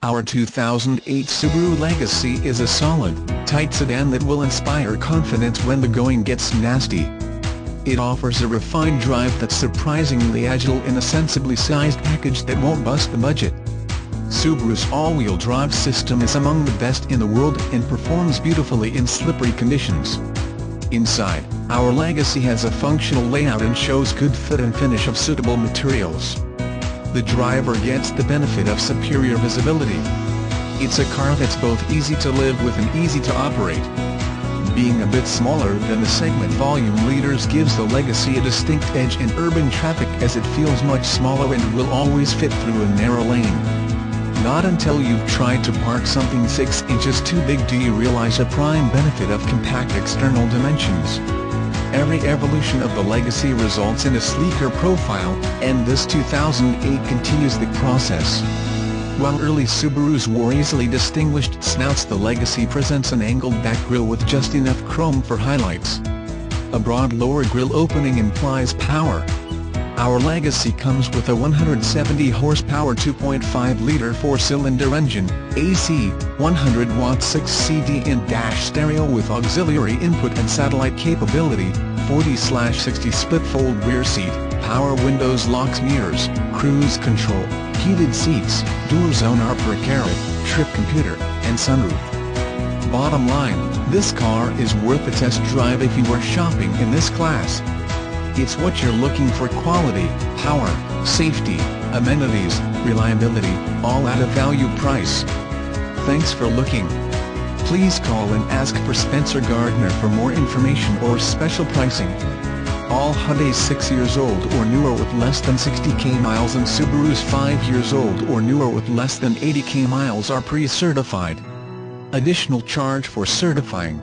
Our 2008 Subaru Legacy is a solid, tight sedan that will inspire confidence when the going gets nasty. It offers a refined drive that's surprisingly agile in a sensibly sized package that won't bust the budget. Subaru's all-wheel drive system is among the best in the world and performs beautifully in slippery conditions. Inside, our Legacy has a functional layout and shows good fit and finish of suitable materials. The driver gets the benefit of superior visibility. It's a car that's both easy to live with and easy to operate. Being a bit smaller than the segment volume leaders gives the Legacy a distinct edge in urban traffic as it feels much smaller and will always fit through a narrow lane. Not until you've tried to park something 6 inches too big do you realize a prime benefit of compact external dimensions. Every evolution of the Legacy results in a sleeker profile, and this 2008 continues the process. While early Subarus wore easily distinguished snouts, the Legacy presents an angled back grille with just enough chrome for highlights. A broad lower grille opening implies power. Our Legacy comes with a 170 horsepower 2.5-liter 4-cylinder engine, AC, 100-watt 6-CD-in-dash stereo with auxiliary input and satellite capability, 40/60 split-fold rear seat, power windows, locks, mirrors, cruise control, heated seats, dual-zone upper carriage, trip computer, and sunroof. Bottom line, this car is worth a test drive if you are shopping in this class. It's what you're looking for: quality, power, safety, amenities, reliability, all at a value price. Thanks for looking. Please call and ask for Spencer Gardner for more information or special pricing. All Hyundais 6 years old or newer with less than 60k miles and Subarus 5 years old or newer with less than 80k miles are pre-certified. Additional charge for certifying.